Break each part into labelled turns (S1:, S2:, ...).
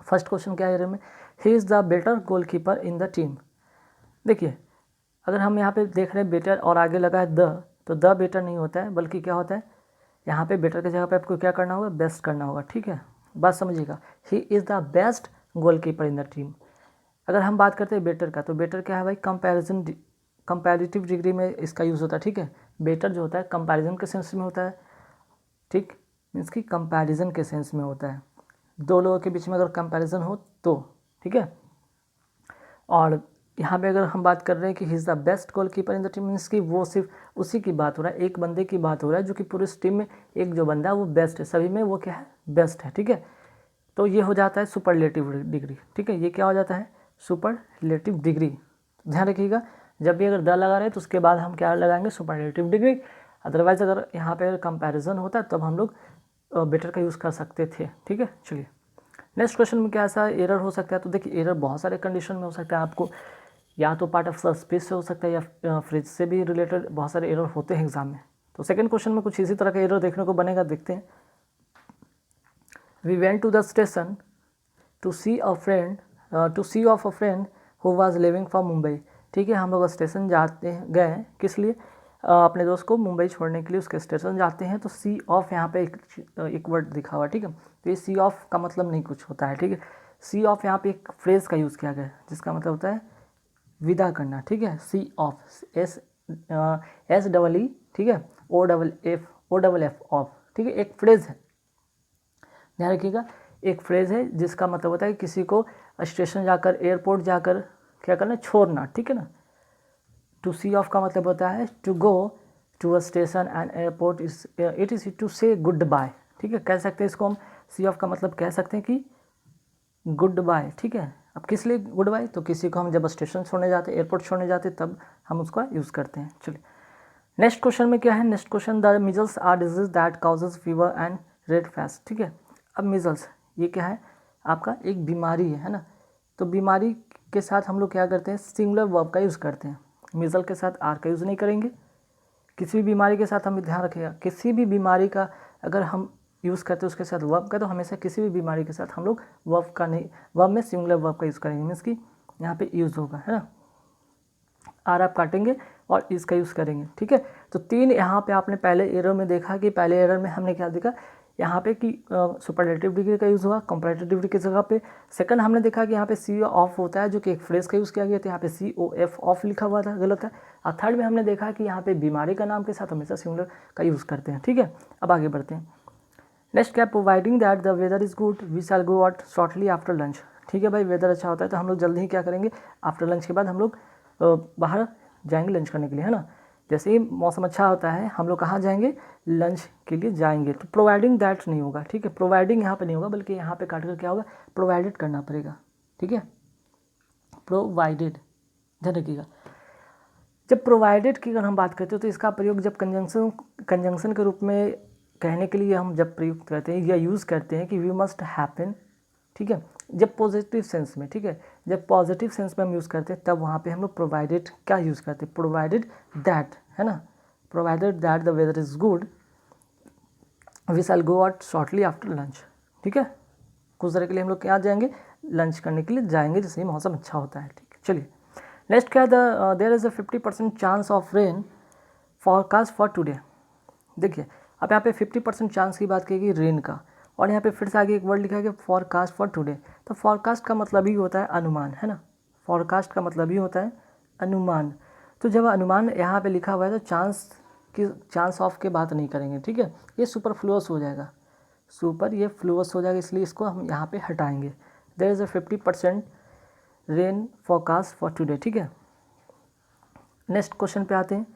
S1: First question क्या है error में, he is the better goalkeeper in the team. देखिए अगर हम यहाँ पे देख रहे हैं बेटर और आगे लगा है द, तो द बेटर नहीं होता है, बल्कि क्या होता है यहाँ पे बेटर की जगह पे आपको क्या करना होगा, बेस्ट करना होगा। ठीक है, बात समझिएगा, he is the best goalkeeper in the team. अगर हम बात करते हैं बेटर का, तो बेटर क्या है भाई, कंपैरेटिव डिग्री में इसका यूज़ होता है। ठीक है, बेटर जो होता है कंपैरिजन के सेंस में होता है। ठीक, मीन्स कि कंपैरिजन के सेंस में होता है, दो लोगों के बीच में अगर कंपैरिजन हो तो। ठीक है, और यहाँ पे अगर हम बात कर रहे हैं कि he is the best goalkeeper in the team, means कि वो सिर्फ उसी की बात हो रहा है, एक बंदे की बात हो रहा है जो कि पूरी टीम में एक जो बंदा है वो बेस्ट है, सभी में वो क्या है, बेस्ट है। ठीक है, तो ये हो जाता है सुपरलेटिव डिग्री। ठीक है, ये क्या हो जाता है, सुपरलेटिव डिग्री। ध्यान रखिएगा, जब भी अगर द लगा रहे हैं तो उसके बाद हम क्या लगाएंगे, सुपरलेटिव डिग्री। अदरवाइज अगर यहाँ पे कंपैरिजन होता है तब हम लोग बेटर का यूज़ कर सकते थे। ठीक है, चलिए नेक्स्ट क्वेश्चन में क्या ऐसा एरर हो सकता है। तो देखिए एरर बहुत सारे कंडीशन में हो सकता है, आपको या तो पार्ट ऑफ स्पेस से हो सकता है या फ्रिज से भी रिलेटेड बहुत सारे एरर होते हैं एग्जाम में। तो सेकंड क्वेश्चन में कुछ इसी तरह का एरर देखने को बनेगा, देखते हैं। We went to the station to see off a friend who was living from Mumbai. ठीक है, हम लोग स्टेशन जाते हैं, गए किस लिए, अपने दोस्त को मुंबई छोड़ने के लिए उसके स्टेशन जाते हैं। तो सी ऑफ यहाँ पे एक वर्ड दिखा हुआ है। ठीक है, तो ये सी ऑफ का मतलब नहीं कुछ होता है। ठीक है, सी ऑफ यहाँ पे एक फ्रेज का यूज़ किया गया है जिसका मतलब होता है विदा करना। ठीक है, सी ऑफ, एस डबल ई, ठीक है, ओ डबल एफ ऑफ। ठीक है, एक फ्रेज है, ध्यान रखिएगा, एक फ्रेज है जिसका मतलब होता है किसी को स्टेशन जाकर, एयरपोर्ट जाकर क्या करना, छोड़ना। ठीक है ना, टू सी ऑफ का मतलब होता है to go to a station and airport it is to say goodbye. ठीक है, कह सकते हैं इसको हम, सी ऑफ का मतलब कह सकते हैं कि गुड बाय। ठीक है, अब किस लिए गुड बाय, तो किसी को हम जब स्टेशन छोड़ने जाते, एयरपोर्ट छोड़ने जाते तब हम उसका यूज़ करते हैं। चलिए नेक्स्ट क्वेश्चन में क्या है, next question, the measles are disease that causes fever and red face. ठीक है, अब मिजल्स ये क्या है, आपका एक बीमारी है ना, तो बीमारी के साथ हम लोग क्या करते हैं, सिंगुलर वर्ब का यूज़ करते हैं। मिजल के साथ आर का यूज़ नहीं करेंगे। किसी भी बीमारी के साथ हम ध्यान रखिएगा, किसी भी बीमारी का अगर हम यूज़ करते हैं उसके साथ वर्ब का, तो हमेशा किसी भी बीमारी के साथ हम लोग वर्ब का नहीं, वर्ब में सिंगुलर वर्ब का यूज़ करेंगे, मीन्स कि यहाँ पे यूज़ होगा, है ना, आर आप काटेंगे और इसका यूज़ करेंगे। ठीक है, तो तीन यहाँ पे आपने पहले एरर में देखा कि पहले एरर में हमने क्या देखा यहाँ पे कि सुपरलेटिव डिग्री का यूज़ हुआ कंपैरेटिव डिग्री की जगह पे। सेकंड हमने देखा कि यहाँ पे सी ऑफ होता है जो कि एक फ्रेज का यूज़ किया गया था, यहाँ पे सी ओ एफ ऑफ लिखा हुआ था, गलत है। और थर्ड में हमने देखा कि यहाँ पे बीमारी का नाम के साथ हमेशा सिंगुलर का यूज़ करते हैं। ठीक है, अब आगे बढ़ते हैं। नेक्स्ट क्या, providing that the weather is good we shall go out shortly after lunch. ठीक है भाई, वेदर अच्छा होता है तो हम लोग जल्दी ही क्या करेंगे, आफ्टर लंच के बाद हम लोग बाहर जाएंगे लंच करने के लिए, है ना। जैसे ही मौसम अच्छा होता है हम लोग कहाँ जाएंगे, लंच के लिए जाएंगे। तो प्रोवाइडिंग दैट नहीं होगा। ठीक है, प्रोवाइडिंग यहाँ पे नहीं होगा, बल्कि यहाँ पे काट कर क्या होगा, प्रोवाइडेड करना पड़ेगा। ठीक है, प्रोवाइडेड, ध्यान रखिएगा। जब प्रोवाइडेड की अगर हम बात करते हैं तो इसका प्रयोग जब कंजंक्शन के रूप में कहने के लिए हम जब प्रयुक्त करते हैं या यूज़ करते हैं कि वी मस्ट हैपन। ठीक है, जब पॉजिटिव सेंस में, ठीक है, जब पॉजिटिव सेंस में हम यूज़ करते हैं तब वहाँ पे हम लोग प्रोवाइडेड क्या यूज़ करते हैं, प्रोवाइडेड दैट, है ना, provided that the weather is good we shall go out shortly after lunch. ठीक है, कुछ देर के लिए हम लोग क्या जाएंगे, लंच करने के लिए जाएंगे जैसे ही मौसम अच्छा होता है। ठीक है, चलिए नेक्स्ट क्या है, there is a 50% chance of rain forecast for today. देखिए अब यहाँ पे 50% चांस की बात की गई रेन का, और यहाँ पे फिर से आगे एक वर्ड लिखा है कि फॉरकास्ट फॉर टुडे। तो फॉरकास्ट का मतलब ही होता है अनुमान, है ना, फॉरकास्ट का मतलब ही होता है अनुमान। तो जब अनुमान यहाँ पे लिखा हुआ है तो चांस ऑफ के बात नहीं करेंगे। ठीक है, ये सुपरफ्लुअस हो जाएगा, ये फ्लुअस हो जाएगा, इसलिए इसको हम यहाँ पे हटाएंगे। There is a 50% rain forecast for today. ठीक है, नेक्स्ट क्वेश्चन पे आते हैं।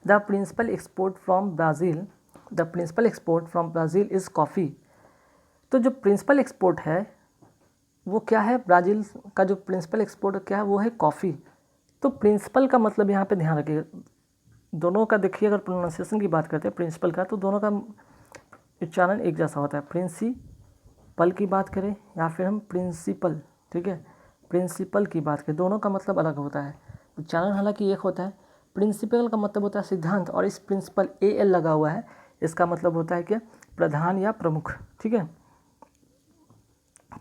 S1: The principal export from Brazil is coffee. तो जो प्रिंसिपल एक्सपोर्ट है वो क्या है, ब्राज़ील का जो प्रिंसिपल एक्सपोर्ट क्या है वो है कॉफ़ी। तो प्रिंसिपल का मतलब यहाँ पे ध्यान रखिएगा, दोनों का देखिए अगर प्रोनाउंसिएशन की बात करते हैं प्रिंसिपल का, तो दोनों का उच्चारण एक जैसा होता है। प्रिंसिपल की बात करें या फिर हम प्रिंसिपल, ठीक है, प्रिंसिपल की बात करें, दोनों का मतलब अलग होता है, उच्चारण हालांकि एक होता है। प्रिंसिपल का मतलब होता है सिद्धांत, और इस प्रिंसिपल AL लगा हुआ है, इसका मतलब होता है क्या, प्रधान या प्रमुख। ठीक है,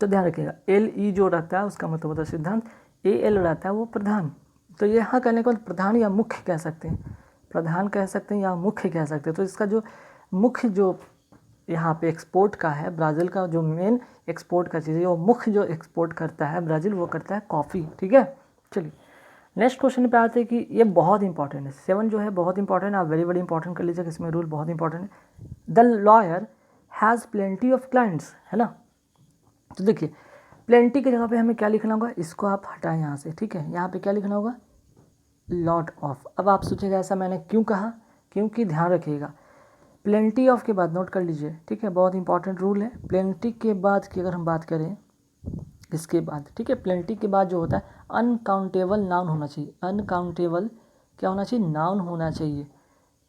S1: तो ध्यान रखिएगा एल ई जो रहता है उसका मतलब होता है सिद्धांत, ए एल रहता है वो प्रधान। तो यहाँ कहने को प्रधान या मुख्य कह सकते हैं, प्रधान कह सकते हैं या मुख्य कह सकते हैं। तो इसका जो मुख्य जो यहाँ पे एक्सपोर्ट का है, ब्राज़ील का जो मेन एक्सपोर्ट का चीज़ है, वो मुख्य जो एक्सपोर्ट करता है ब्राज़ील वो करता है कॉफ़ी। ठीक है, चलिए नेक्स्ट क्वेश्चन पे आते हैं कि ये बहुत इंपॉर्टेंट है, 7 जो है बहुत इंपॉर्टेंट है, आप वेरी इंपॉर्टेंट कर लीजिएगा, इसमें रूल बहुत इंपॉर्टेंट है। The lawyer has plenty of clients, है ना। तो देखिए प्लेंटी की जगह पे हमें क्या लिखना होगा, इसको आप हटाएं यहाँ से, ठीक है। यहाँ पे क्या लिखना होगा, लॉट ऑफ। अब आप सोचेगा ऐसा मैंने क्यों कहा, क्योंकि ध्यान रखिएगा प्लेंटी ऑफ के बाद नोट कर लीजिए, ठीक है, बहुत इंपॉर्टेंट रूल है। प्लेंटी के बाद की अगर हम बात करें इसके बाद, ठीक है, प्लेंटी के बाद जो होता है अनकाउंटेबल नाउन होना चाहिए, अनकाउंटेबल क्या होना चाहिए, नाउन होना चाहिए,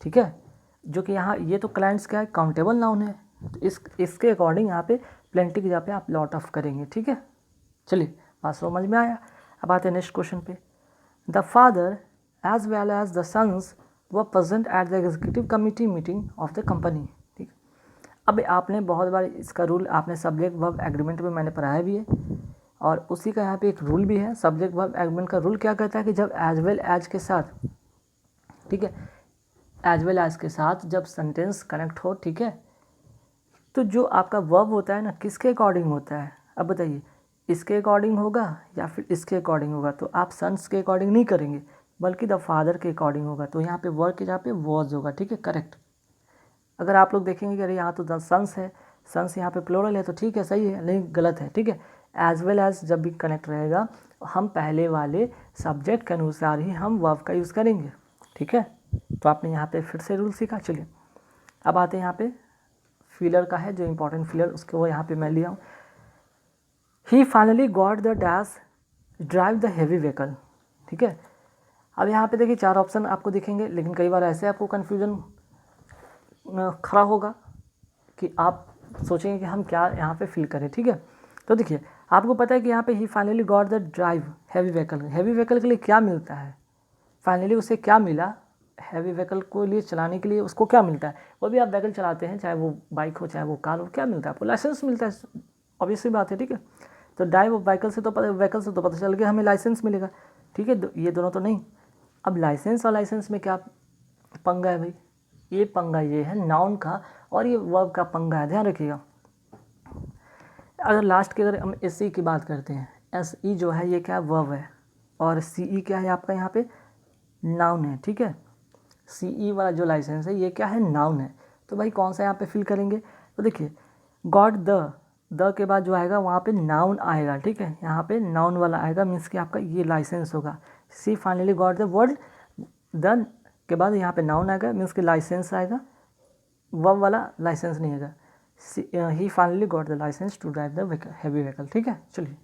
S1: ठीक है। जो कि यहाँ ये तो क्लाइंट्स क्या है, काउंटेबल नाउन है, तो इसके अकॉर्डिंग यहाँ पे प्लेंटी की जगह पे आप लॉट ऑफ करेंगे, ठीक है। चलिए बात समझ में आया। अब आते हैं नेक्स्ट क्वेश्चन पे। The father as well as the sons were present at the executive committee meeting of the company, ठीक। अब आपने बहुत बार इसका रूल आपने सब्जेक्ट वर्ब एग्रीमेंट में मैंने पढ़ाया भी है, और उसी का यहाँ पे एक रूल भी है। सब्जेक्ट वर्ब एग्रीमेंट का रूल क्या कहता है कि जब एज वेल एज के साथ, ठीक है, एज वेल एज के साथ जब सेंटेंस कनेक्ट हो, ठीक है, तो जो आपका वर्ब होता है ना किसके अकॉर्डिंग होता है, अब बताइए इसके अकॉर्डिंग होगा या फिर इसके अकॉर्डिंग होगा। तो आप सन्स के अकॉर्डिंग नहीं करेंगे बल्कि द फादर के अकॉर्डिंग होगा। तो यहाँ पे वर्ब के जहाँ पे वॉज होगा, ठीक है, करेक्ट। अगर आप लोग देखेंगे कि अरे यहाँ तो द सन्स है, सन्स यहाँ पे प्लूरल है, तो ठीक है सही है, नहीं गलत है, ठीक है। एज वेल एज जब भी कनेक्ट रहेगा हम पहले वाले सब्जेक्ट के अनुसार ही हम वर्ब का यूज़ करेंगे, ठीक है। तो आपने यहाँ पे फिर से रूल सीखा। चलिए अब आते हैं यहाँ पे फीलर का है, जो इंपॉर्टेंट फीलर उसके वो यहाँ पे मैं लिया हूँ। He finally got the dash drive the heavy vehicle, ठीक है। अब यहाँ पे देखिए 4 ऑप्शन आपको दिखेंगे, लेकिन कई बार ऐसे आपको कन्फ्यूजन खड़ा होगा कि आप सोचेंगे कि हम क्या यहाँ पे फिल करें, ठीक है। तो देखिए आपको पता है कि यहाँ पे he finally got the drive heavy vehicle, heavy vehicle के लिए क्या मिलता है, फाइनली उसे क्या मिला, हैवी व्हीकल को लिए चलाने के लिए उसको क्या मिलता है। वो भी आप व्हीकल चलाते हैं, चाहे वो बाइक हो चाहे वो कार हो, क्या मिलता है आपको, लाइसेंस मिलता है, ऑब्वियसली बात है, ठीक है। तो ड्राइव व्हीकल से तो पता चल गया हमें लाइसेंस मिलेगा, ठीक है। ये दोनों तो नहीं। अब लाइसेंस और लाइसेंस में क्या पंगा है भाई, ये पंगा ये है नाउन का और ये वर्ब का पंगा है, ध्यान रखिएगा। अगर लास्ट की अगर हम एस ई की बात करते हैं, एस ई जो है ये क्या है, वर्ब है, और सी ई क्या है आपका यहाँ पे नाउन है, ठीक है। सी ई वाला जो लाइसेंस है ये क्या है, नाउन है। तो भाई कौन सा यहाँ पे फिल करेंगे, तो देखिए गॉट द के बाद जो आएगा वहाँ पे नाउन आएगा, ठीक है, यहाँ पे नाउन वाला आएगा, मीन्स कि आपका ये लाइसेंस होगा। She finally got the word, the के बाद यहाँ पे नाउन आएगा, मीन्स कि लाइसेंस आएगा, वर्ब वाला लाइसेंस नहीं आएगा। ही finally got the licence to drive the heavy vehicle, ठीक है। चलिए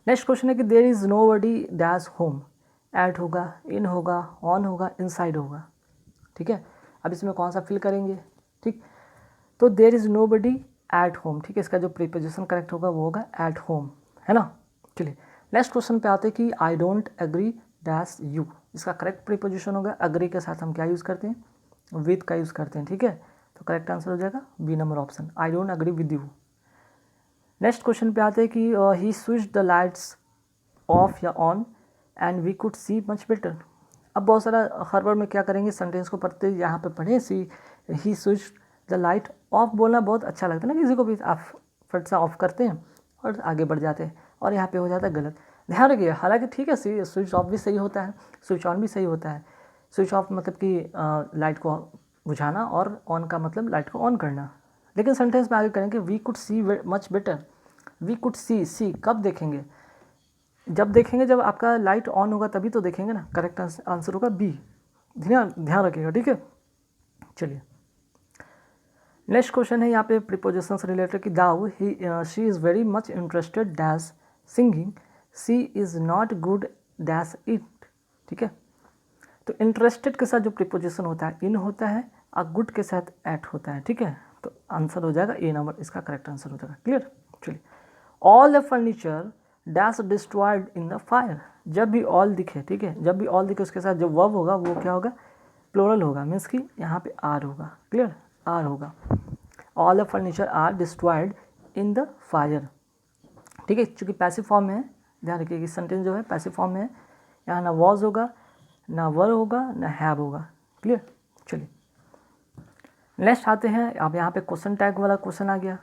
S1: नेक्स्ट क्वेश्चन है कि there is nobody dash home, at होगा, इन होगा, ऑन होगा, इनसाइड होगा, ठीक है। अब इसमें कौन सा फिल करेंगे, ठीक। तो there is nobody at home, ठीक है, इसका जो प्रीपोजिशन करेक्ट होगा वो होगा एट होम, है ना। चलिए नेक्स्ट क्वेश्चन पे आते हैं कि I don't agree dash you, इसका करेक्ट प्रीपोजिशन होगा, अग्री के साथ हम क्या यूज़ करते हैं, विद का यूज़ करते हैं, ठीक है। तो करेक्ट आंसर हो जाएगा B number option, I don't agree with you. Next question पे आते हैं कि he switch the lights off या on and we could see much better. अब बहुत सारा हर बार में क्या करेंगे, सेंटेंस को पढ़ते यहाँ पे पढ़े, सी ही स्विच द लाइट ऑफ बोलना बहुत अच्छा लगता है ना किसी को भी, आप फट से ऑफ करते हैं और आगे बढ़ जाते हैं, और यहाँ पे हो जाता है गलत। ध्यान रखिए हालांकि ठीक है स्विच ऑफ भी सही होता है, स्विच ऑन भी सही होता है। स्विच ऑफ मतलब कि लाइट को बुझाना और ऑन का मतलब लाइट को ऑन करना। लेकिन सेंटेंस में आगे करेंगे we could see much better, we could see कब देखेंगे, जब देखेंगे जब आपका लाइट ऑन होगा तभी तो देखेंगे ना। करेक्ट आंसर होगा बी, ध्यान रखिएगा, ठीक है। चलिए नेक्स्ट क्वेश्चन है यहाँ पे प्रीपोजिशन से रिलेटेड कि though she is very much interested dash singing, she is not good dash it, ठीक है। तो इंटरेस्टेड के साथ जो प्रीपोजिशन होता है इन होता है और गुड के साथ एट होता है, ठीक है। तो आंसर हो जाएगा ए नंबर, इसका करेक्ट आंसर हो जाएगा। क्लियर। चलिए all the furniture dash destroyed in the fire, जब भी ऑल दिखे, ठीक है, जब भी ऑल दिखे उसके साथ जो वर्ब होगा वो क्या होगा, प्लूरल होगा, मीन्स कि यहाँ पे आर होगा। क्लियर, आर होगा। All the furniture are destroyed in the fire. ठीक है, चूँकि पैसिव फॉर्म में है, ध्यान रखिए कि सेंटेंस जो है पैसिव फॉर्म में है, यहाँ ना वॉज होगा, ना वर होगा, ना हैव होगा। क्लियर। चलिए नेक्स्ट आते हैं। अब यहाँ पे क्वेश्चन टैग वाला क्वेश्चन आ गया।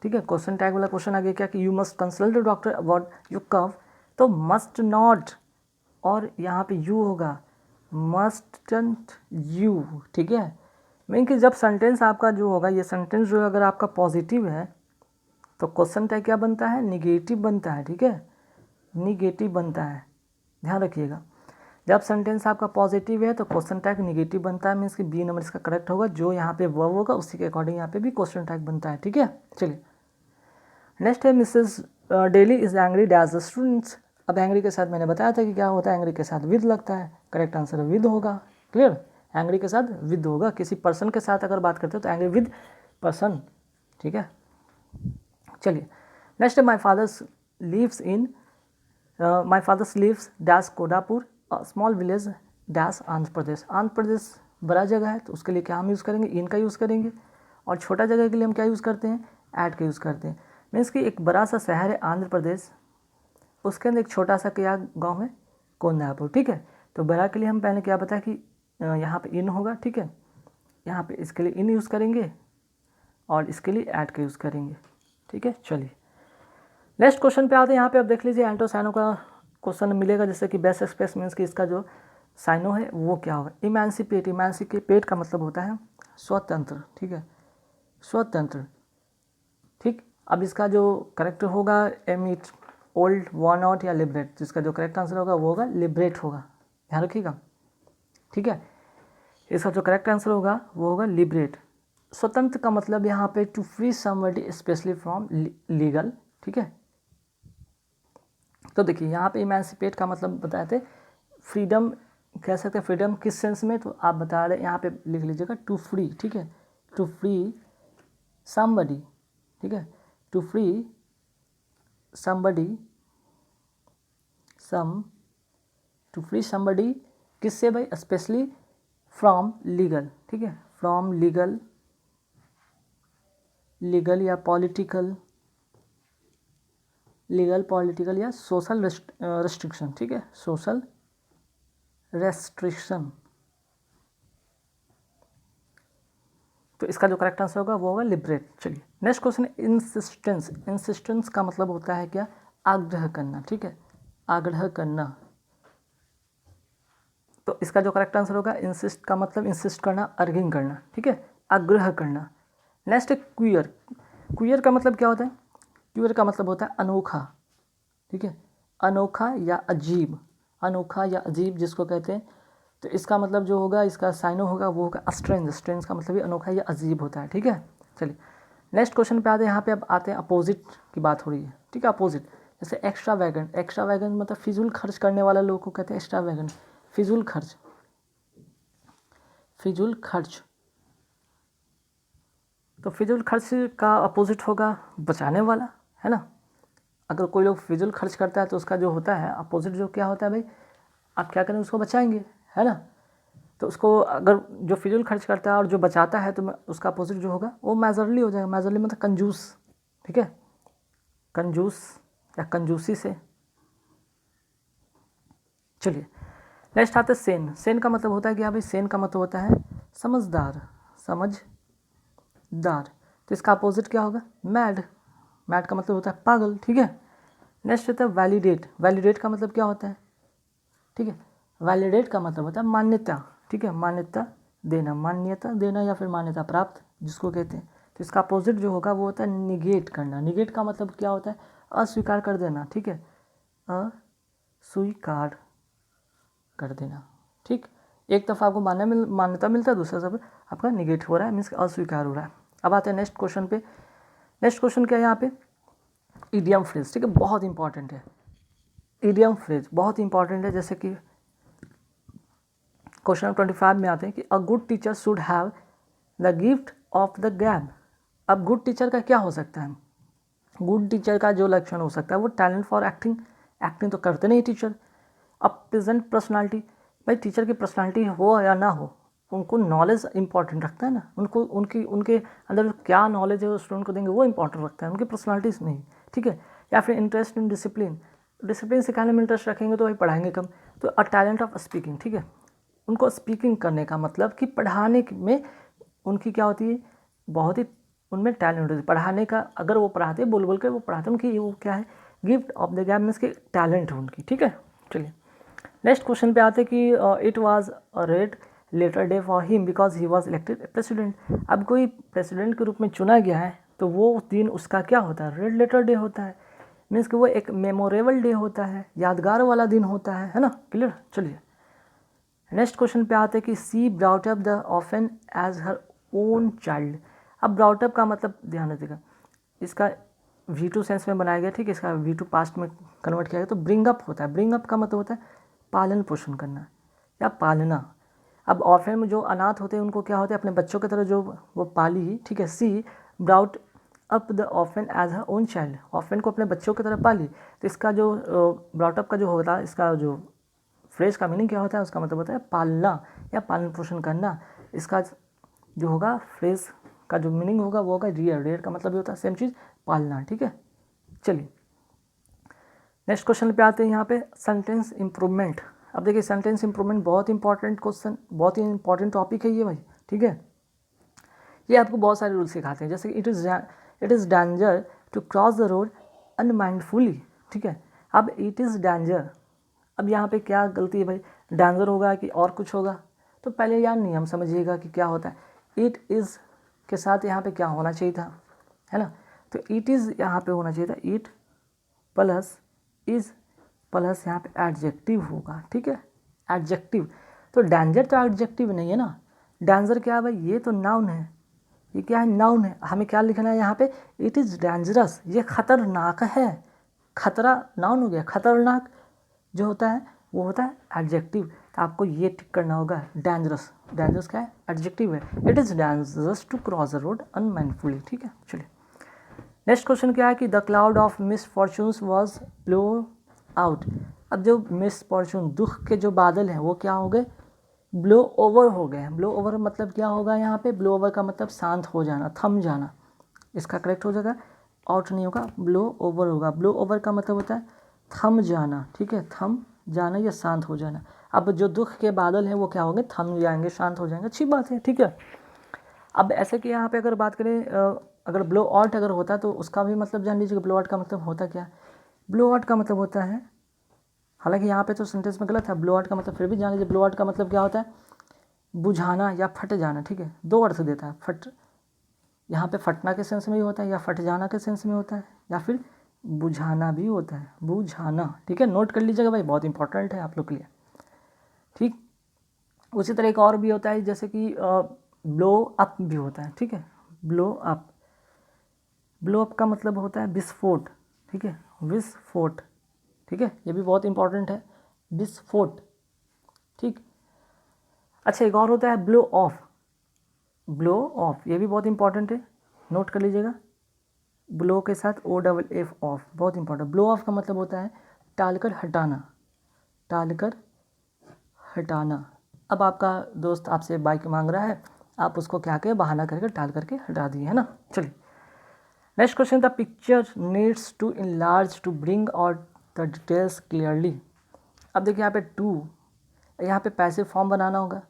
S1: ठीक है, क्वेश्चन टैग वाला क्वेश्चन आ गया क्या कि you must consult the doctor about your cough, तो मस्ट नॉट और यहाँ पे यू होगा, मस्टंट यू। ठीक है, मीन कि जब सेंटेंस आपका जो होगा, ये सेंटेंस जो है अगर आपका पॉजिटिव है तो क्वेश्चन टैग क्या बनता है, निगेटिव बनता है। ठीक है, निगेटिव बनता है, ध्यान रखिएगा। जब सेंटेंस आपका पॉजिटिव है तो क्वेश्चन टैग निगेटिव बनता है, मीन्स कि बी नंबर इसका करेक्ट होगा। जो यहाँ पे वर्ब होगा उसी के अकॉर्डिंग यहाँ पे भी क्वेश्चन टैग बनता है। ठीक है, चलिए नेक्स्ट है Mrs Daly is angry dash the students. अब एंग्री के साथ मैंने बताया था कि क्या होता है, एंग्री के साथ विद लगता है, करेक्ट आंसर विद होगा। क्लियर, एंग्री के साथ विद होगा। किसी पर्सन के साथ अगर बात करते हो तो एंग्री विद पर्सन। ठीक है, चलिए नेक्स्ट है my fathers lives in, my fathers lives dash Kodapur small village dash Andhra Pradesh. Andhra Pradesh बड़ा जगह है तो उसके लिए क्या हम यूज़ करेंगे, इन का यूज़ करेंगे, और छोटा जगह के लिए हम क्या यूज़ करते हैं, ऐड का यूज़ करते हैं। मीन्स कि एक बड़ा सा शहर है आंध्र प्रदेश, उसके अंदर एक छोटा सा क्या गांव है, कोंडापुर। ठीक है, तो बड़ा के लिए हम पहले क्या बताया कि यहाँ पे इन होगा। ठीक है, यहाँ पे इसके लिए इन यूज़ करेंगे और इसके लिए ऐड का यूज़ करेंगे। ठीक है, चलिए नेक्स्ट क्वेश्चन पे आते हैं। यहाँ पे अब देख लीजिए एंटो साइनो का क्वेश्चन मिलेगा, जैसे कि बेस्ट एक्सप्रेस मीन्स कि इसका जो साइनो है वो क्या होगा, इमेंसिपेट। इमेंसिपेट का मतलब होता है स्वतंत्र। ठीक है, स्वतंत्र। ठीक, अब इसका जो करेक्ट होगा एमिट, ओल्ड, वर्न आउट या लिबरेट, जिसका जो करेक्ट आंसर होगा वो होगा लिबरेट होगा, ध्यान रखिएगा। ठीक है, इसका जो करेक्ट आंसर होगा वो होगा लिबरेट। स्वतंत्र का मतलब यहाँ पे to free somebody specially from legal. ठीक है, तो देखिए यहाँ पे इमेंसिपेट का मतलब बताए थे फ्रीडम, कह सकते हैं फ्रीडम किस सेंस में, तो आप बता रहे यहाँ पे लिख लीजिएगा टू फ्री। ठीक है, टू फ्री समबडी। ठीक है, to free somebody, to free somebody किससे भाई, स्पेशली फ्रॉम लीगल। ठीक है, फ्रॉम लीगल, लीगल या पॉलिटिकल, लीगल पॉलिटिकल या सोशल रेस्ट्रिक्शन। ठीक है, सोशल रेस्ट्रिक्शन। तो इसका जो करेक्ट आंसर होगा वो होगा लिबरेट। चलिए नेक्स्ट क्वेश्चन है इंसिस्टेंस। इंसिस्टेंस का मतलब होता है क्या, आग्रह करना। ठीक है, आग्रह करना। तो इसका जो करेक्ट आंसर होगा, इंसिस्ट का मतलब इंसिस्ट करना, अर्गिंग करना। ठीक है, आग्रह करना। नेक्स्ट है क्वियर। क्वियर का मतलब क्या होता है, क्वियर का मतलब होता है अनोखा। ठीक है, अनोखा या अजीब, अनोखा या अजीब जिसको कहते हैं। तो इसका मतलब जो होगा, इसका साइनो होगा वो होगा स्ट्रेंज। स्ट्रेंज का मतलब भी अनोखा या अजीब होता है। ठीक है, चलिए नेक्स्ट क्वेश्चन पे आते हैं। यहाँ पे अब आते हैं अपोजिट की बात हो रही है। ठीक है, अपोजिट जैसे एक्स्ट्रा वैगन। एक्स्ट्रा वैगन मतलब फिजूल खर्च करने वाला लोग को कहते हैं एक्स्ट्रा वैगन, फिजूल खर्च, फिजूल खर्च। तो फिजूल खर्च का अपोजिट होगा बचाने वाला, है ना। अगर कोई लोग फिजूल खर्च करता है तो उसका जो होता है अपोजिट जो क्या होता है भाई, आप क्या करें, उसको बचाएंगे, है ना। तो उसको अगर जो फिजूल खर्च करता है और जो बचाता है तो उसका अपोजिट जो होगा वो मेजरली हो जाएगा। मेजरली मतलब कंजूस। ठीक है, कंजूस या कंजूसी से। चलिए नेक्स्ट आता है सेन। सेन का मतलब होता है कि हाँ भाई, सेन का मतलब होता है समझदार, समझदार। तो इसका अपोजिट क्या होगा, मैड। मैड का मतलब होता है पागल। ठीक है, नेक्स्ट होता है वैलिडेट। वैलिडेट का मतलब क्या होता है, ठीक है, वैलिडेट का मतलब होता है मान्यता। ठीक है, मान्यता देना, मान्यता देना या फिर मान्यता प्राप्त जिसको कहते हैं। तो इसका अपोजिट जो होगा वो होता है निगेट करना। निगेट का मतलब क्या होता है, अस्वीकार कर देना। ठीक है, अस्वीकार कर देना। ठीक, एक दफ़ा आपको मान्यता मिलता है, दूसरा सब आपका निगेट हो रहा है, मीन्स अस्वीकार हो रहा है। अब आते हैं नेक्स्ट क्वेश्चन पे। नेक्स्ट क्वेश्चन क्या है यहाँ पे, इडियम फ्रेज। ठीक है, बहुत इंपॉर्टेंट है इडियम फ्रेज, बहुत इंपॉर्टेंट है। जैसे कि क्वेश्चन नंबर 25 में आते हैं कि a good teacher should have the gift of the गैब। अब गुड टीचर का क्या हो सकता है, गुड टीचर का जो लक्षण हो सकता है वो टैलेंट फॉर एक्टिंग। एक्टिंग तो करते नहीं टीचर। अ प्रेजेंट पर्सनालिटी, भाई टीचर की पर्सनालिटी हो या ना हो, उनको नॉलेज इंपॉर्टेंट रखता है ना, उनको उनके अंदर क्या नॉलेज है वो स्टूडेंट को देंगे वो इंपॉर्टेंट रखता है, उनकी पर्सनालिटीज़ नहीं, ठीक है। या फिर इंटरेस्ट इन डिसिप्लिन, डिसिप्लिन सिखाने में इंटरेस्ट रखेंगे तो वही पढ़ाएंगे कम। तो अ टैलेंट ऑफ स्पीकिंग, ठीक है, उनको स्पीकिंग करने का मतलब कि पढ़ाने में उनकी क्या होती है, बहुत ही उनमें टैलेंट होती है पढ़ाने का। अगर वो पढ़ाते बोल बोल के वो पढ़ाते हैं, उनकी वो क्या है, gift of the gap means के टैलेंट है उनकी, ठीक है। चलिए नेक्स्ट क्वेश्चन पे आते कि it was a red letter day for him because he was elected president. अब कोई प्रेसिडेंट के रूप में चुना गया है तो वो दिन उसका क्या होता है, रेड लेटर डे होता है, मीन्स कि वो एक मेमोरेबल डे होता है, यादगार वाला दिन होता है ना। क्लियर। चलिए नेक्स्ट क्वेश्चन पे आते हैं कि she brought up the orphan as her own child. अब ब्राउट अप का मतलब ध्यान रखिएगा, इसका V2 सेंस में बनाया गया, ठीक है, इसका V2 पास्ट में कन्वर्ट किया गया तो ब्रिंग अप होता है। ब्रिंग अप का मतलब होता है पालन पोषण करना या पालना। अब ऑर्फन में जो अनाथ होते हैं उनको क्या होता है, अपने बच्चों की तरह जो वो पाली, ठीक है। She brought up the orphan as her own child, orphan को अपने बच्चों की तरह पाली। तो इसका जो ब्राउट अप का जो होता है, इसका जो फ्रेज का मीनिंग क्या होता है, उसका मतलब होता है पालना या पालन पोषण करना। इसका जो होगा फ्रेज का जो मीनिंग होगा वो होगा रियर। रियर का मतलब भी होता है सेम चीज़, पालना, ठीक है। चलिए नेक्स्ट क्वेश्चन पे आते हैं, यहाँ पे सेंटेंस इंप्रूवमेंट। अब देखिए सेंटेंस इंप्रूवमेंट बहुत इंपॉर्टेंट क्वेश्चन, बहुत ही इंपॉर्टेंट टॉपिक है ये भाई, ठीक है। ये आपको बहुत सारे रूल सिखाते हैं, जैसे it is danger to cross the road unmindfully, ठीक है। अब इट इज़ डेंजर, अब यहाँ पे क्या गलती है भाई, डेंजर होगा कि और कुछ होगा, तो पहले यार नियम समझिएगा कि क्या होता है। इट इज़ के साथ यहाँ पे क्या होना चाहिए था, है ना, तो इट इज़ यहाँ पे होना चाहिए था, इट प्लस इज़ प्लस यहाँ पे एडजेक्टिव होगा, ठीक है, एडजेक्टिव। तो डेंजर तो एडजेक्टिव नहीं है ना, डेंजर क्या है भाई, ये तो नाउन है, ये क्या है, नाउन है। हमें क्या लिखना है यहाँ पे, इट इज़ डेंजरस, ये खतरनाक है। खतरा नाउन हो गया, खतरनाक जो होता है वो होता है एडजेक्टिव। तो आपको ये टिक करना होगा, डेंजरस, डेंजरस क्या है, एडजेक्टिव है। It is dangerous to cross the road unmindfully, ठीक है। चलिए नेक्स्ट क्वेश्चन क्या है कि the cloud of misfortunes was blow out. अब जो मिसफॉर्चून दुख के जो बादल हैं वो क्या हो गए, ब्लो ओवर हो गए। ब्लो ओवर मतलब क्या होगा, यहाँ पे ब्लो ओवर का मतलब शांत हो जाना, थम जाना, इसका करेक्ट हो जाएगा, आउट नहीं होगा, ब्लो ओवर होगा। ब्लो ओवर का मतलब होता है थम जाना, ठीक है, थम जाना या शांत हो जाना। अब जो दुख के बादल हैं वो क्या होंगे, थम जाएंगे, शांत हो जाएंगे, अच्छी बात है, ठीक है। अब ऐसे कि यहाँ पे अगर बात करें, अगर ब्लो आउट अगर होता तो उसका भी मतलब जान लीजिए, ब्लो आउट का मतलब होता क्या है। ब्लो आउट का मतलब होता है, हालांकि यहाँ पे तो सेंटेंस में गलत है, ब्लो आउट का मतलब फिर भी जान लीजिए, ब्लो आउट का मतलब क्या होता है, बुझाना या फट जाना, ठीक है, दो अर्थ देता है। फट यहाँ पे फटना के सेंस में भी होता है या फट जाना के सेंस में होता है या फिर बुझाना भी होता है, बुझाना, ठीक है, नोट कर लीजिएगा भाई, बहुत इंपॉर्टेंट है आप लोग के लिए, ठीक। उसी तरह एक और भी होता है जैसे कि ब्लो अप भी होता है, ठीक है, ब्लो अप। ब्लो अप का मतलब होता है विस्फोट, ठीक है, विस्फोट, ठीक है, ये भी बहुत इंपॉर्टेंट है, विस्फोट, ठीक। अच्छा एक और होता है ब्लो ऑफ। ब्लो ऑफ ये भी बहुत इंपॉर्टेंट है, नोट कर लीजिएगा, ब्लो के साथ OFF ऑफ, बहुत इंपॉर्टेंट। ब्लो ऑफ का मतलब होता है टालकर हटाना, टालकर हटाना। अब आपका दोस्त आपसे बाइक मांग रहा है, आप उसको क्या करें, बहाना करके टाल करके हटा दिए, है ना। चलिए next question, the picture needs to enlarge to bring out the details clearly. अब देखिए यहाँ पे टू, यहाँ पे पैसिव फॉर्म बनाना होगा।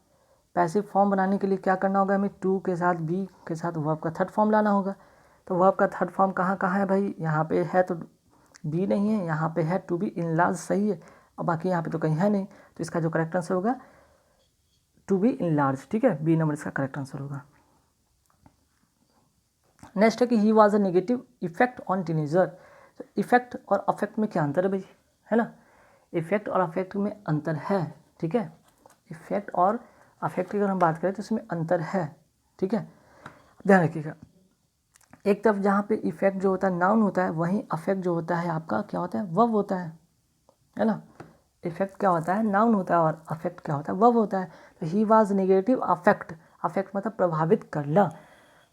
S1: पैसिव फॉर्म बनाने के लिए क्या करना होगा, हमें टू के साथ बी के साथ वर्ब का थर्ड फॉर्म लाना होगा। तो वर्ब का थर्ड फॉर्म कहाँ कहाँ है भाई, यहाँ पे है तो बी नहीं है, यहाँ पे है टू बी इनलार्ज सही है, और बाकी यहाँ पे तो कहीं है नहीं, तो इसका जो करेक्ट आंसर होगा टू बी इनलार्ज, ठीक है, बी नंबर इसका करेक्ट आंसर होगा। नेक्स्ट है कि he was a negative effect on teenager. Effect और अफेक्ट में क्या अंतर है भाई, है ना, इफेक्ट और अफेक्ट में अंतर है, ठीक है, इफेक्ट और अफेक्ट की अगर हम बात करें तो इसमें अंतर है, ठीक है, ध्यान रखिएगा। एक तरफ जहाँ पे इफेक्ट जो होता है नाउन होता है, वहीं अफेक्ट जो होता है आपका क्या होता है, वर्ब होता है ना। इफेक्ट क्या होता है, नाउन होता है, और अफेक्ट क्या होता है, वर्ब होता है। तो he was negative affect, affect मतलब प्रभावित करना,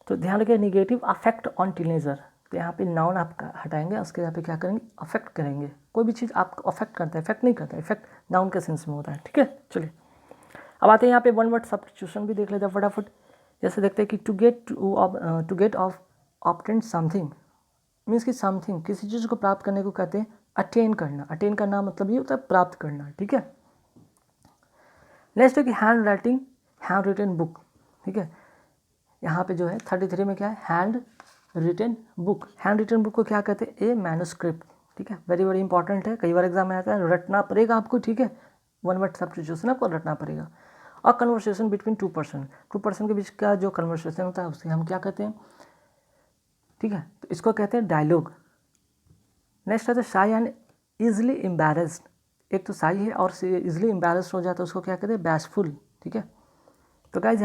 S1: तो ध्यान रखिए नेगेटिव अफेक्ट ऑन टीनेजर। तो यहाँ पे नाउन आप हटाएंगे, उसके यहाँ पे क्या करेंगे, अफेक्ट करेंगे। कोई भी चीज़ आपको अफेक्ट करता है, इफेक्ट नहीं करता, इफेक्ट नाउन के सेंस में होता है, ठीक है। चलिए अब आते हैं यहाँ पे वन वर्ड सब्स्टिट्यूशन भी देख लेते हैं फटाफट। जैसे देखते हैं कि to get of obtain something means कि समथिंग किसी चीज़ को प्राप्त करने को कहते हैं अटेन करना। अटेन करना मतलब ये होता है प्राप्त करना, ठीक है। नेक्स्ट है कि हैंड रिटन बुक, ठीक है। यहाँ पे जो है 33 में क्या है, hand written book. Hand written book को क्या कहते हैं, ए मैन्युस्क्रिप्ट, ठीक है। वेरी वेरी इंपॉर्टेंट है, कई बार एग्जाम में आता है, रटना पड़ेगा आपको, ठीक है। वन वर्ड सब्स्टिट्यूशन आपको रटना पड़ेगा। और कन्वर्सेशन बिटवीन टू पर्सन के बीच का जो कन्वर्सेशन होता है उसे हम क्या कहते हैं, ठीक है, तो इसको कहते हैं डायलॉग। नेक्स्ट है शाई एंड ईजिली एम्बैरेस्ड। एक तो शाई है और ईजिली एम्बैरेस्ड हो जाता है उसको क्या कहते हैं, बैशफुल, ठीक है। तो गाइस